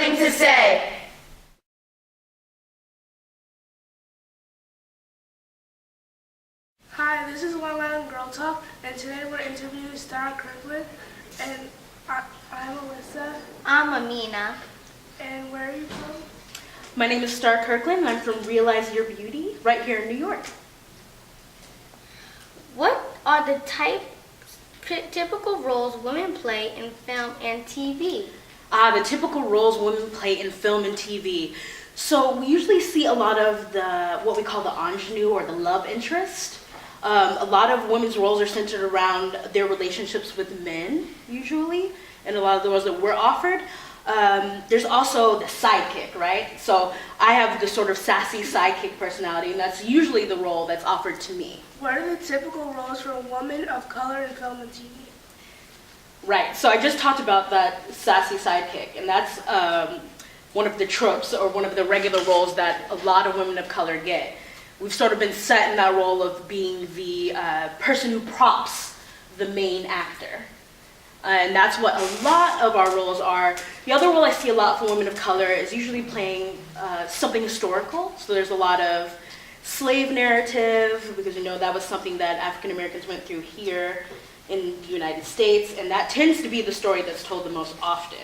something to say. Hi, this is Long Island Girl Talk, and today we're interviewing Starr Kirkland, and I'm Alyssa. I'm Aminah. And where are you from? My name is Starr Kirkland, and I'm from Realize Your Beauty, right here in New York. What are the typical roles women play in film and TV? The typical roles women play in film and TV. So we usually see a lot of what we call the ingenue or the love interest. A lot of women's roles are centered around their relationships with men, usually, and a lot of the roles that we're offered. There's also the sidekick, right? So I have the sort of sassy sidekick personality, and that's usually the role that's offered to me. What are the typical roles for a woman of color in film and TV? Right, so I just talked about that sassy sidekick, and that's one of the tropes or one of the regular roles that a lot of women of color get. We've sort of been set in that role of being the person who props the main actor. And that's what a lot of our roles are. The other role I see a lot for women of color is usually playing something historical. So there's a lot of slave narrative, because that was something that African Americans went through here in the United States, and that tends to be the story that's told the most often.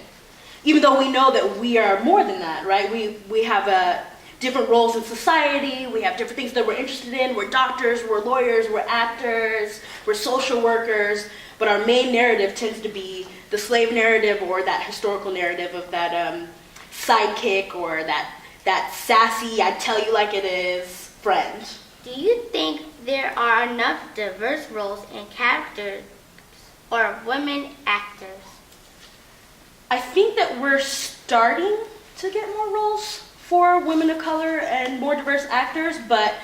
Even though we know that we are more than that, right? We have different roles in society, we have different things that we're interested in. We're doctors, we're lawyers, we're actors, we're social workers, but our main narrative tends to be the slave narrative or that historical narrative of that sidekick or that sassy, I tell you like it is friend. Do you think there are enough diverse roles and characters or women actors? I think that we're starting to get more roles for women of color and more diverse actors, but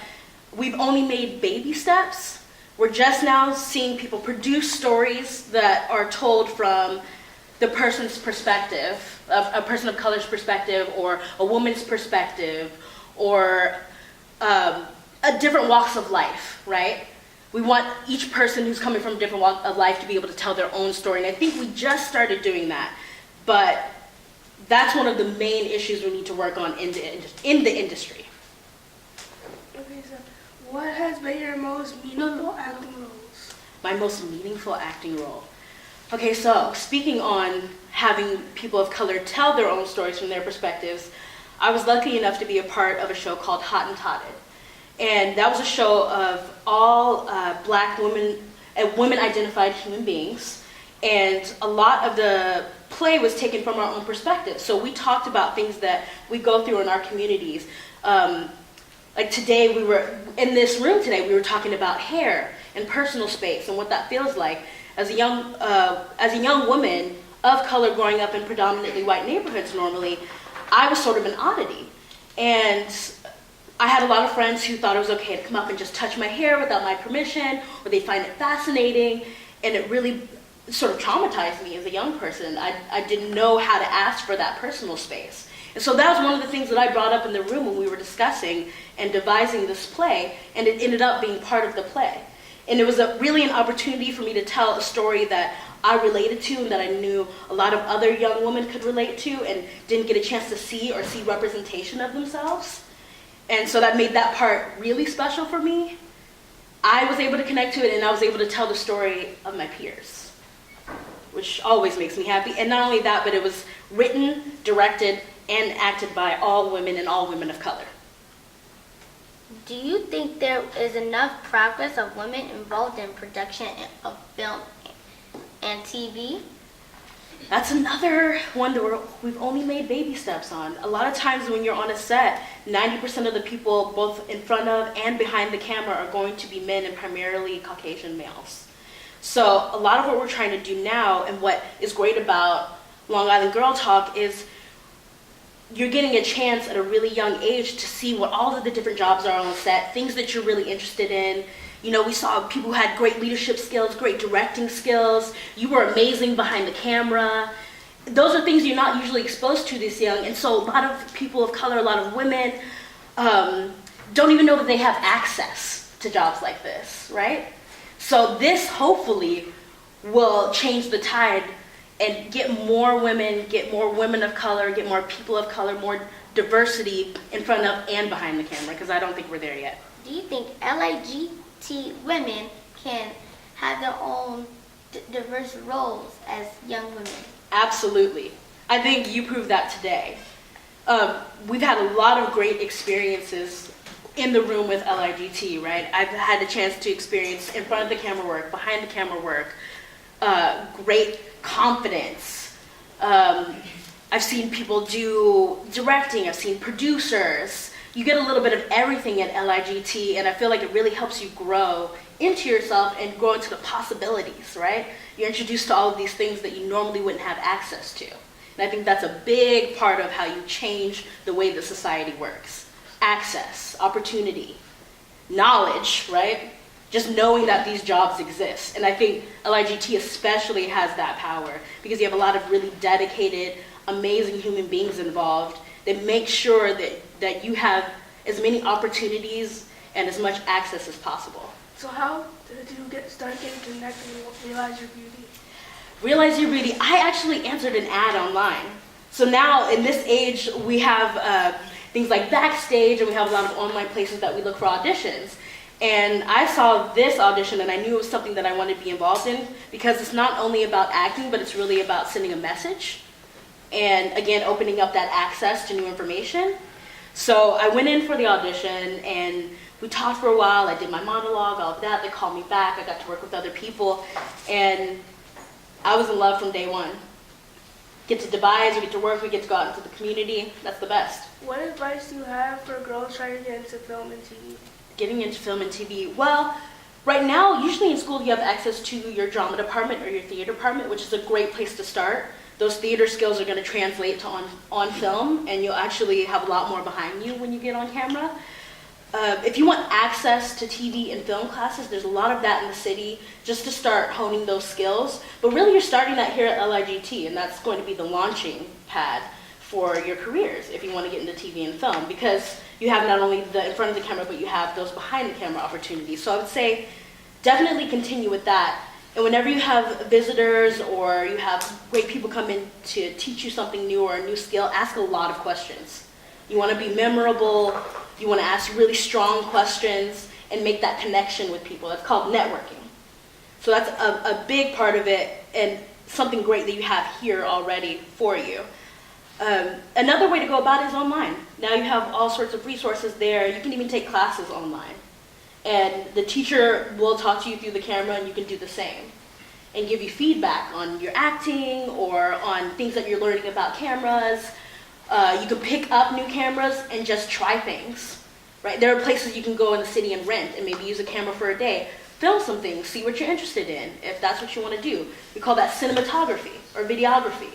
we've only made baby steps. We're just now seeing people produce stories that are told from the person's perspective, a person of color's perspective, or a woman's perspective, or a different walks of life, right? We want each person who's coming from a different walk of life to be able to tell their own story, and I think we just started doing that, but that's one of the main issues we need to work on in the industry. Okay, so what has been your most meaningful acting roles? My most meaningful acting role. Okay, so speaking on having people of color tell their own stories from their perspectives, I was lucky enough to be a part of a show called Hot and Totted. And that was a show of all Black women and women-identified human beings. And a lot of the play was taken from our own perspective. So we talked about things that we go through in our communities. Like today, we were in this room today, we were talking about hair and personal space and what that feels like. As a young woman of color growing up in predominantly white neighborhoods normally, I was sort of an oddity. And I had a lot of friends who thought it was okay to come up and just touch my hair without my permission, or they find it fascinating, and it really sort of traumatized me as a young person. I didn't know how to ask for that personal space. And so that was one of the things that I brought up in the room when we were discussing and devising this play, and it ended up being part of the play. And it was really an opportunity for me to tell a story that I related to and that I knew a lot of other young women could relate to and didn't get a chance to see representation of themselves. And so that made that part really special for me. I was able to connect to it, and I was able to tell the story of my peers, which always makes me happy. And not only that, but it was written, directed, and acted by all women and all women of color. Do you think there is enough progress of women involved in production of film and TV? That's another one that we've only made baby steps on. A lot of times when you're on a set, 90% of the people both in front of and behind the camera are going to be men and primarily Caucasian males. So a lot of what we're trying to do now, and what is great about Long Island Girl Talk, is you're getting a chance at a really young age to see what all of the different jobs are on set, things that you're really interested in. We saw people who had great leadership skills, great directing skills. You were amazing behind the camera. Those are things you're not usually exposed to this young, and so a lot of people of color, a lot of women, don't even know that they have access to jobs like this, right? So this hopefully will change the tide and get more women of color, get more people of color, more diversity in front of and behind the camera, because I don't think we're there yet. Do you think LGBT women can have their own diverse roles as young women? Absolutely. I think you proved that today. We've had a lot of great experiences in the room with LIGT, right? I've had a chance to experience in front of the camera work, behind the camera work, great confidence. I've seen people do directing, I've seen producers. You get a little bit of everything at LIGT, and I feel like it really helps you grow into yourself and grow into the possibilities, right? You're introduced to all of these things that you normally wouldn't have access to. And I think that's a big part of how you change the way that society works. Access, opportunity, knowledge, right? Just knowing that these jobs exist. And I think LIGT especially has that power because you have a lot of really dedicated, amazing human beings involved that make sure that you have as many opportunities and as much access as possible. So how did you start getting connected and realize your beauty? Realize your beauty. I actually answered an ad online. So now in this age, we have things like Backstage, and we have a lot of online places that we look for auditions. And I saw this audition and I knew it was something that I wanted to be involved in because it's not only about acting, but it's really about sending a message and again, opening up that access to new information. So I went in for the audition and we talked for a while. I did my monologue, all of that. They called me back. I got to work with other people and I was in love from day one. Get to Dubai, we get to work, we get to go out into the community. That's the best. What advice do you have for girls trying to get into film and TV? Getting into film and TV, well, right now, usually in school you have access to your drama department or your theater department, which is a great place to start. Those theater skills are going to translate to on film, and you'll actually have a lot more behind you when you get on camera. If you want access to TV and film classes, there's a lot of that in the city just to start honing those skills. But really you're starting that here at LIGT, and that's going to be the launching pad for your careers if you want to get into TV and film, because you have not only the in front of the camera, but you have those behind the camera opportunities. So I would say definitely continue with that. And whenever you have visitors or you have great people come in to teach you something new or a new skill, ask a lot of questions. You want to be memorable, you want to ask really strong questions and make that connection with people. That's called networking. So that's a big part of it and something great that you have here already for you. Another way to go about it is online. Now you have all sorts of resources there. You can even take classes online. And the teacher will talk to you through the camera and you can do the same. And give you feedback on your acting or on things that you're learning about cameras. You can pick up new cameras and just try things. Right? There are places you can go in the city and rent and maybe use a camera for a day. Film some things, see what you're interested in, if that's what you want to do. We call that cinematography or videography.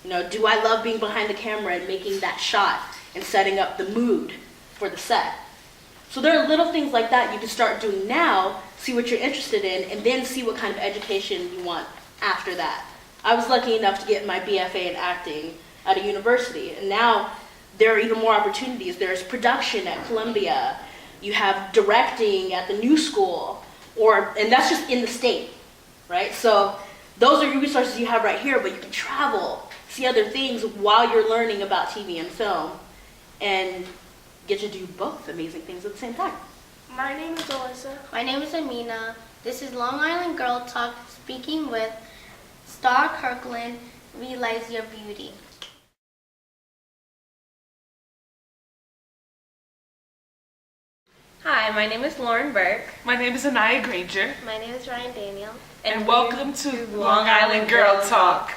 You know, do I love being behind the camera and making that shot and setting up the mood for the set? So there are little things like that you can start doing now, see what you're interested in, and then see what kind of education you want after that. I was lucky enough to get my BFA in acting at a university, and now there are even more opportunities. There's production at Columbia. You have directing at the New School, and that's just in the state, right? So those are your resources you have right here, but you can travel, see other things while you're learning about TV and film, and get to do both amazing things at the same time. My name is Alyssa. My name is Aminah. This is Long Island Girl Talk, speaking with Starr Kirkland, Realize Your Beauty. Hi, my name is Lauren Burke. My name is Aniyah Granger. My name is Ryan Daniel. And welcome to Long Island Girl Talk.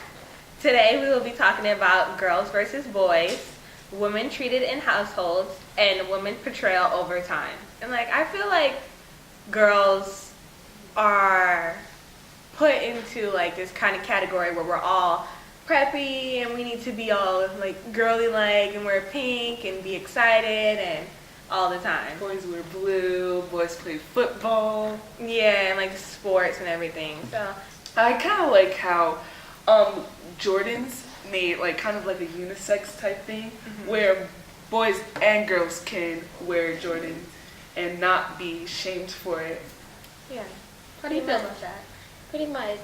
Today we will be talking about girls versus boys, women treated in households, and women's portrayal over time. And I feel like girls are put into this kind of category where we're all preppy and we need to be all girly and wear pink and be excited and all the time. Boys wear blue, boys play football. Yeah, and sports and everything. So I kind of like how Jordans made kind of a unisex type thing, where boys and girls can wear Jordans and not be shamed for it. Yeah. How do you feel about that? Pretty much,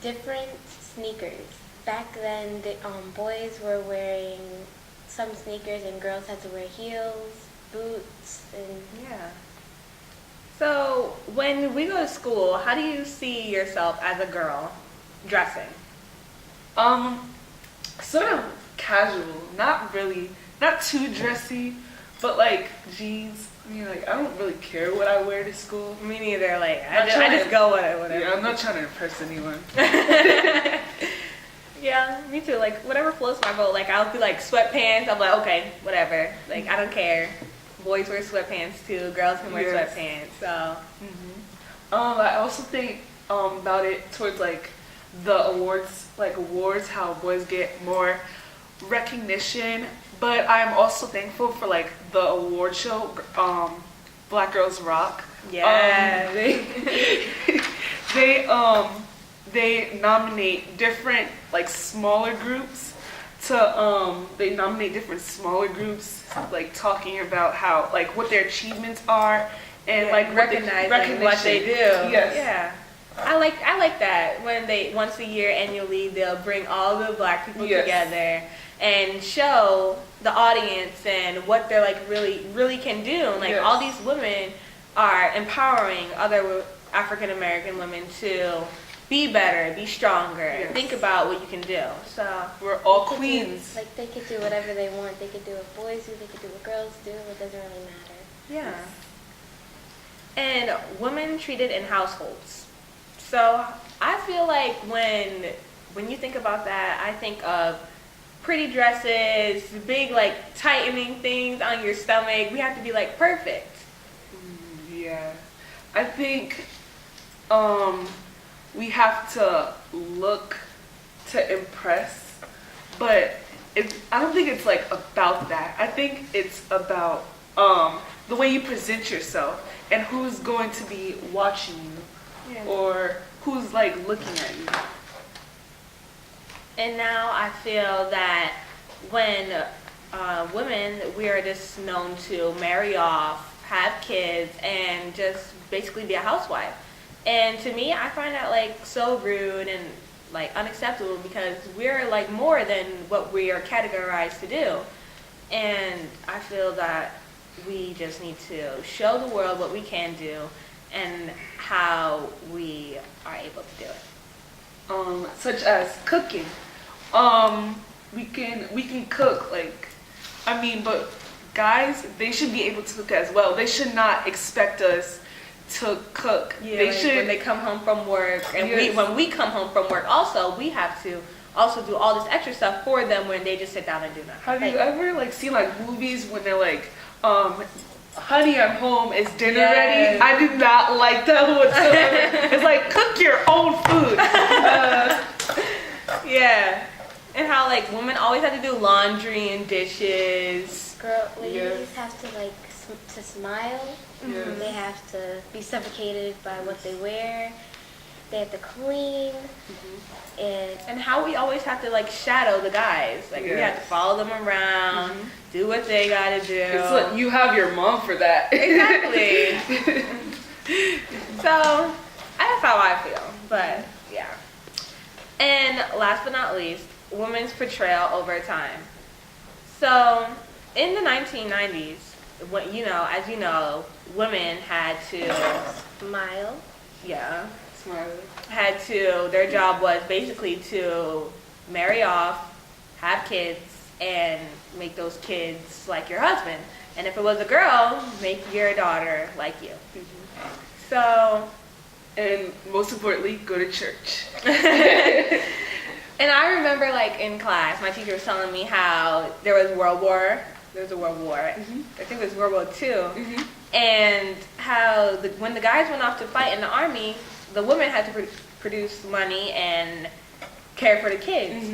different sneakers. Back then, boys were wearing some sneakers and girls had to wear heels, boots, and Yeah. So when we go to school, how do you see yourself as a girl dressing? Sort of casual, not too dressy, but like jeans. I mean, like I don't really care what I wear to school. Me neither. Like Not I trying just to- go with it, whatever. Yeah, I'm not trying to impress anyone. Yeah, me too. Like whatever floats my boat. Like I'll be like sweatpants. I'm like okay, whatever. Like I don't care. Boys wear sweatpants too. Girls can wear Yes. sweatpants. So I also think about it towards like the awards, how boys get more recognition. But I'm also thankful for like the award show, Black Girls Rock. yeah, They nominate different like smaller groups like talking about how like what their achievements are and like recognizing what they do. Yes. Yeah. I like that when they once a year annually they'll bring all the black people Yes. together and show the audience and what they're like really can do. And, like Yes. all these women are empowering other African American women to be better, be stronger, Yes. think about what you can do. So We're all queens. like they could do whatever they want. They could do what boys do. They could do what girls do. It doesn't really matter. yeah. And women treated in households. So I feel like when you think about that, I think of pretty dresses, big like tightening things on your stomach. We have to be like perfect. Yeah. I think we have to look to impress, but I don't think it's like about that. I think it's about the way you present yourself and who's going to be watching you Yeah. or who's like looking at you. And now I feel that when women, we are just known to marry off, have kids, and just basically be a housewife. And to me, I find that like so rude and like unacceptable because we're like more than what we are categorized to do. And I feel that we just need to show the world what we can do and how we are able to do it. Such as cooking. We can cook, like, I mean, but guys, they should be able to cook as well. They should not expect us to cook. Yeah, They like should. when they come home from work, and Yes. when we come home from work, also we have to also do all this extra stuff for them when they just sit down and do nothing. Have Like, you ever like seen like movies when they're like, honey, I'm home, is dinner Yes. ready? I do not like that whatsoever. It's like, cook your own food. Yeah, and how like women always have to do laundry and dishes. Ladies Yes. have to like to smile. Yes. They have to be suffocated by what they wear. They have to clean. And how we always have to like shadow the guys. Like we have Yes. to follow them around, do what they gotta do. It's like, you have your mom for that. Exactly. So that's how I feel. But yeah. And last but not least, women's portrayal over time. So in the 1990s, when, as you know, women had to, Smile. their job was basically to marry off, have kids, and make those kids like your husband. And if it was a girl, make your daughter like you. So, And most importantly, go to church. and I remember like in class, my teacher was telling me how there was a World War. I think it was World War II. And how when the guys went off to fight in the army, the women had to produce money and care for the kids.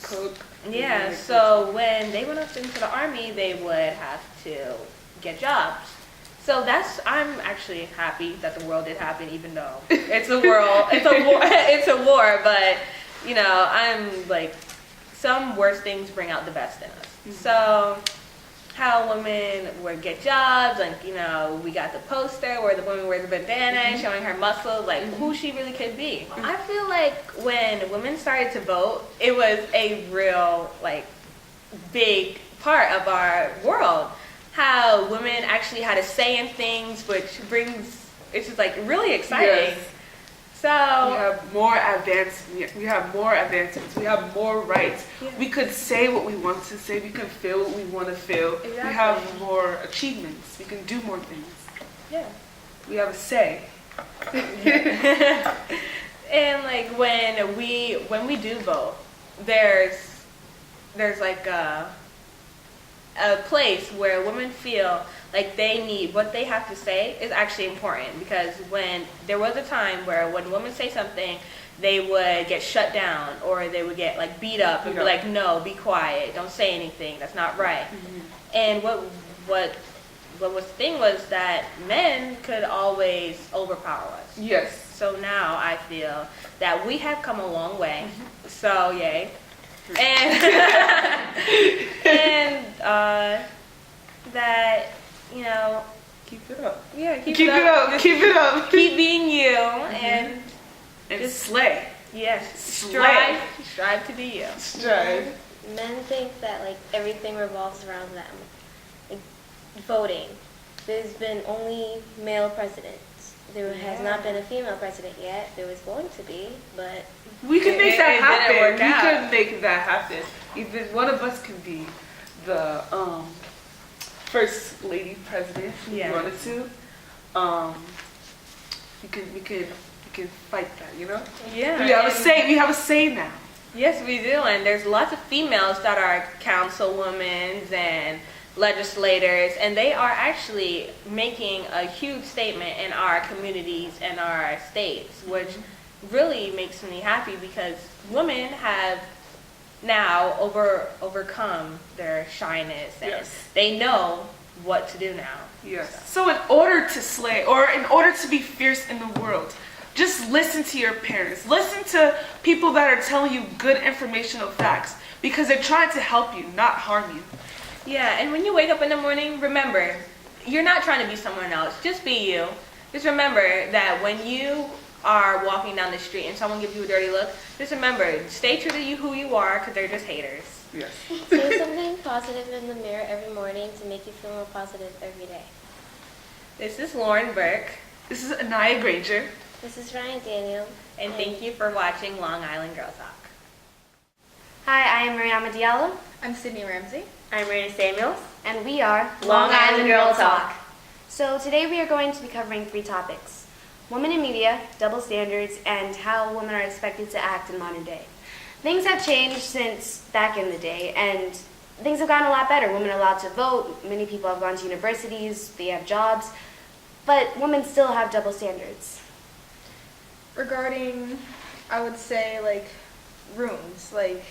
Cook. Yeah, so when they went up into the army, they would have to get jobs. So I'm actually happy that the world did happen, even though it's a world, it's a war, but, I'm like, some worst things bring out the best in us. So how women would get jobs, like, you know, we got the poster where the woman wears a bandana showing her muscles, like who she really could be. I feel like when women started to vote, it was a real, like, big part of our world. How women actually had a say in things, which brings, it's just like really exciting. Yes. So We have more advancements. We have more rights. Yeah. We could say what we want to say. We can feel what we want to feel. We Exactly. have more achievements. We can do more things. yeah. We have a say. And like when we do vote, there's like a place where women feel like they need what they have to say is actually important, because when there was a time where when women say something, they would get shut down or they would get like beat up and be like, no, be quiet, don't say anything, that's not right. And what was the thing was that men could always overpower us. Yes. So now I feel that we have come a long way. So yay. And that, you know, Keep it up. yeah, keep Keep it up. Just Keep it up. keep being you and And just slay. yes, Slay. strive to be you. Strive. Men think that like everything revolves around them. Like voting. There's been only male presidents. There has not been a female president yet. There was going to be, but We could make that It didn't happen. work We out. could make that happen. Even one of us can be the first lady president if we Yeah. wanted to. We can fight that, you know? Yeah. We have a and- say. We have a say now. Yes, we do, and there's lots of females that are councilwomen and legislators, and they are actually making a huge statement in our communities and our states, which really makes me happy because women have now overcome their shyness, and Yes. they know what to do now. Yes. So in order to slay, or in order to be fierce in the world, just listen to your parents. Listen to people that are telling you good informational facts, because they're trying to help you, not harm you. Yeah, and when you wake up in the morning, remember, you're not trying to be someone else. Just be you. Just remember that when you are walking down the street and someone gives you a dirty look, just remember, stay true to you who you are, because they're just haters. Yes. say something positive in the mirror every morning to make you feel more positive every day. This is Lauren Burke, This is Aniyah Granger. This is Ryan Daniel. and thank you for watching Long Island Girl Talk. Hi, I am Mariama Diallo. I'm Sydnie Ramsey. I'm Reina Samuels. And we are Long Island Girl Talk. So today we are going to be covering 3 topics: women in media, double standards, and how women are expected to act in modern day. Things have changed since back in the day, and things have gotten a lot better. Women are allowed to vote, many people have gone to universities, they have jobs, but women still have double standards. Regarding, I would say, like, rooms. Like,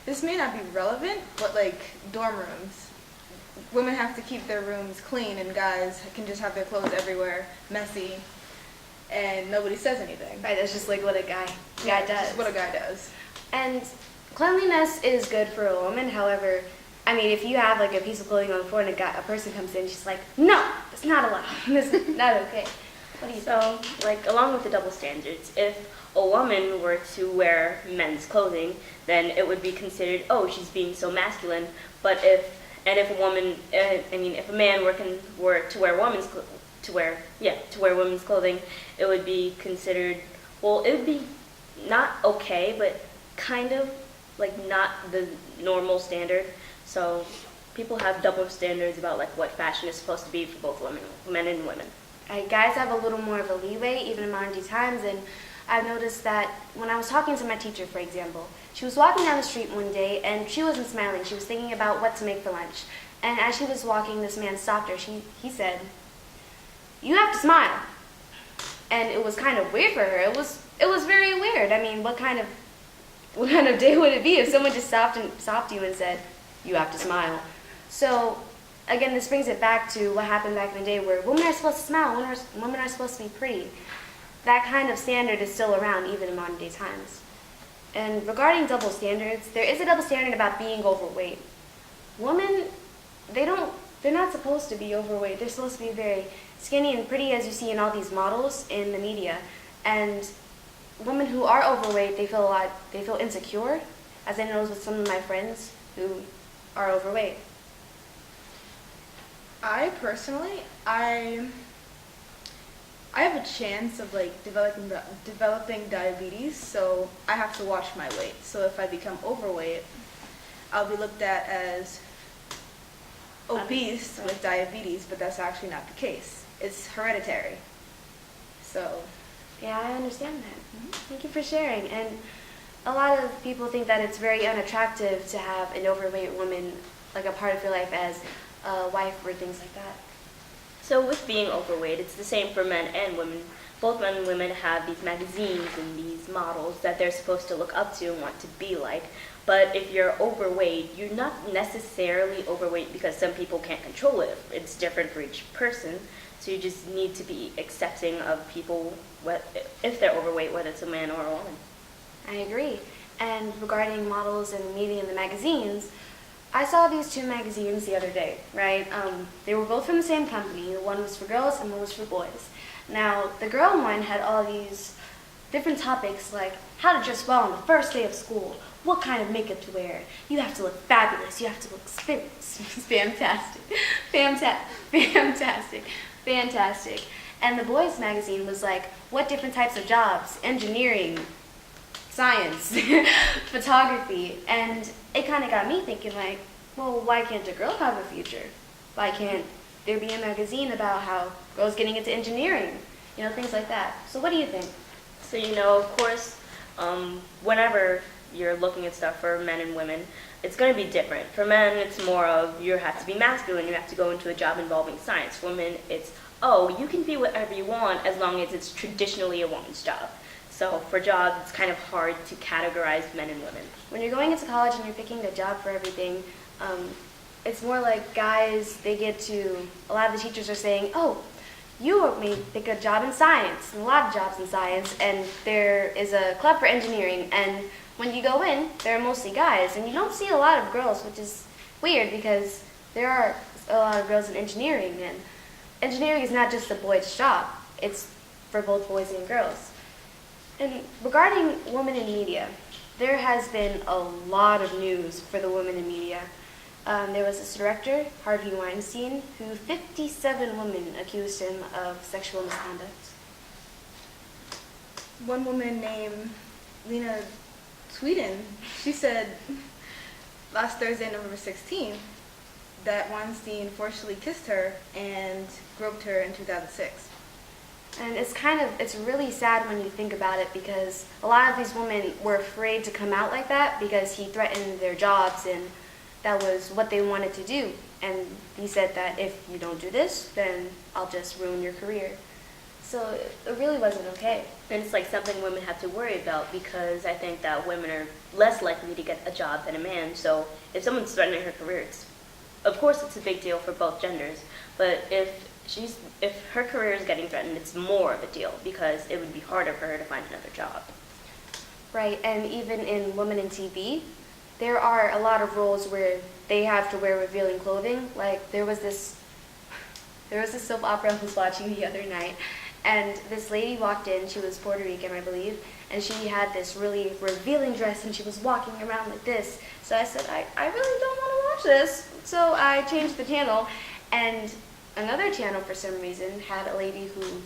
this may not be relevant, but, like, dorm rooms. Women have to keep their rooms clean, and guys can just have their clothes everywhere, messy, and nobody says anything. Right, that's just like what a guy That's does. just what a guy does. And cleanliness is good for a woman. However, I mean, if you have like a piece of clothing on the floor and a person comes in, she's like, no, it's not allowed. It's not okay. What do you So, like, along with the double standards, if a woman were to wear men's clothing, then it would be considered, oh, she's being so masculine. But if a woman, if a man were to wear women's clothing, it would be considered, well, it would be not okay, but kind of like not the normal standard. So people have double standards about like what fashion is supposed to be for both men and women. Guys have a little more of a leeway, even in modern day times, and I've noticed that when I was talking to my teacher, for example, she was walking down the street one day and she wasn't smiling. She was thinking about what to make for lunch. And as she was walking, this man stopped her. He said, "You have to smile." And it was kind of weird for her. It was very weird. I mean, what kind of day would it be if someone just stopped you and said, "You have to smile"? So again, this brings it back to what happened back in the day where women are supposed to smile, women are supposed to be pretty. That kind of standard is still around even in modern day times. And regarding double standards, there is a double standard about being overweight. women, they're not supposed to be overweight. They're supposed to be very skinny and pretty, as you see in all these models in the media. And women who are overweight, they feel insecure, as I noticed with some of my friends who are overweight. I personally, I have a chance of like developing diabetes, so I have to watch my weight. So if I become overweight, I'll be looked at as obese with diabetes, but that's actually not the case. It's hereditary. So Yeah, I understand that. Thank you for sharing. And a lot of people think that it's very unattractive to have an overweight woman like a part of your life as a wife or things like that. So with being overweight, it's the same for men and women. Both men and women have these magazines and these models that they're supposed to look up to and want to be like. But if you're overweight, you're not necessarily overweight because some people can't control it. It's different for each person. So you just need to be accepting of people if they're overweight, whether it's a man or a woman. I agree. And regarding models and media in the magazines, I saw these two magazines the other day, right? They were both from the same company. One was for girls and one was for boys. Now, the girl one had all these different topics like how to dress well on the first day of school, what kind of makeup to wear, you have to look fabulous, you have to look fantastic. And the boys magazine was like, what different types of jobs, engineering, science, photography, and it kind of got me thinking like, well, why can't a girl have a future? Why can't there be a magazine about how girls getting into engineering? You know, things like that. So what do you think? So, of course, whenever you're looking at stuff for men and women, it's going to be different. For men, it's more of you have to be masculine, you have to go into a job involving science. For women, it's, you can be whatever you want as long as it's traditionally a woman's job. So for jobs, it's kind of hard to categorize men and women. When you're going into college and you're picking a job for everything, it's more like guys, a lot of the teachers are saying, you may pick a job in science, and a lot of jobs in science, and there is a club for engineering, and when you go in, there are mostly guys, and you don't see a lot of girls, which is weird because there are a lot of girls in engineering, and engineering is not just a boy's job, it's for both boys and girls. And regarding women in media, there has been a lot of news for the women in media. There was this director, Harvey Weinstein, who 57 women accused him of sexual misconduct. one woman named Lena Sweden, she said last Thursday, November 16th, that Weinstein forcibly kissed her and groped her in 2006. And it's really sad when you think about it because a lot of these women were afraid to come out like that because he threatened their jobs and that was what they wanted to do. And he said that if you don't do this, then I'll just ruin your career. So it really wasn't okay. And it's like something women have to worry about because I think that women are less likely to get a job than a man. So if someone's threatening her career, of course it's a big deal for both genders. But if her career is getting threatened, it's more of a deal because it would be harder for her to find another job. Right, and even in Women in TV, there are a lot of roles where they have to wear revealing clothing. Like there was this soap opera I was watching the other night, and this lady walked in. She was Puerto Rican, I believe, and she had this really revealing dress, and she was walking around like this. So I said, I really don't want to watch this. So I changed the channel, and another channel for some reason had a lady who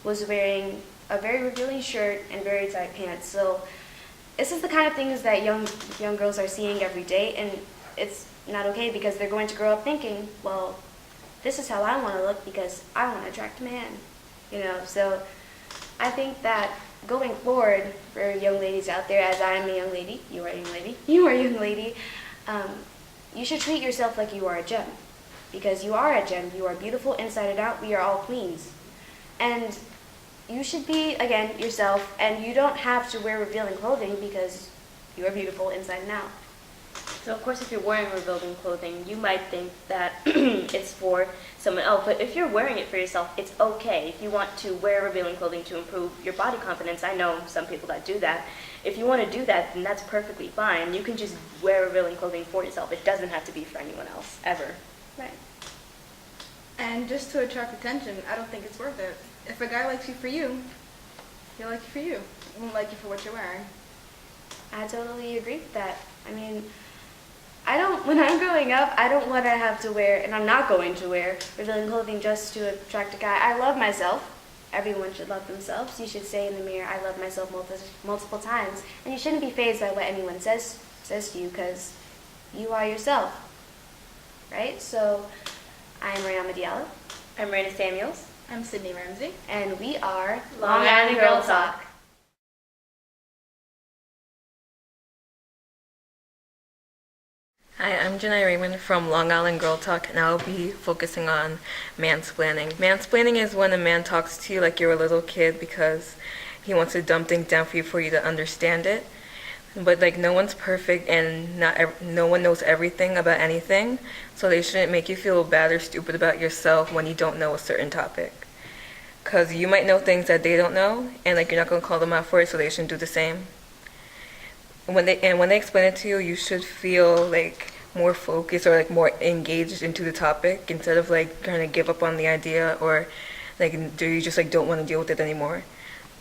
was wearing a very revealing shirt and very tight pants. So this is the kind of things that young girls are seeing every day, and it's not okay because they're going to grow up thinking, well, this is how I want to look because I want to attract a man, So I think that going forward for young ladies out there, as I am a young lady, you are a young lady, you are a young lady, you should treat yourself like you are a gem because you are a gem. You are beautiful inside and out. We are all queens. And you should be, again, yourself, and you don't have to wear revealing clothing because you are beautiful inside and out. So of course, if you're wearing revealing clothing, you might think that it's for someone else. But if you're wearing it for yourself, it's okay. If you want to wear revealing clothing to improve your body confidence, I know some people that do that. If you want to do that, then that's perfectly fine. You can just wear revealing clothing for yourself. It doesn't have to be for anyone else, ever. Right. And just to attract attention, I don't think it's worth it. If a guy likes you for you, he'll like you for you. He won't like you for what you're wearing. I totally agree with that. I mean, when I'm growing up, I don't want to have to wear, and I'm not going to wear, revealing clothing just to attract a guy. I love myself. Everyone should love themselves. You should say in the mirror, I love myself multiple times. And you shouldn't be fazed by what anyone says to you, because you are yourself. Right? So, I'm Mariama Diallo. I'm Reina Samuels. I'm Sydnie Ramsey. And we are Long Island Girl Talk. Hi, I'm Jani Raymond from Long Island Girl Talk, and I'll be focusing on mansplaining. Mansplaining is when a man talks to you like you're a little kid because he wants to dumb things down for you to understand it. But like no one's perfect, and no one knows everything about anything, so they shouldn't make you feel bad or stupid about yourself when you don't know a certain topic. Because you might know things that they don't know, and like you're not going to call them out for it, so they shouldn't do the same. When they explain it to you, you should feel like more focused or like more engaged into the topic instead of like trying to give up on the idea, or like do you just like don't want to deal with it anymore.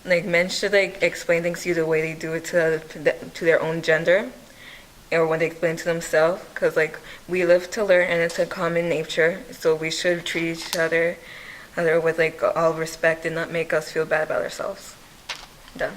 Like men should like explain things to you the way they do it to their own gender, or when they explain to themselves, because like we live to learn and it's a common nature, so we should treat each other with like all respect and not make us feel bad about ourselves. Done.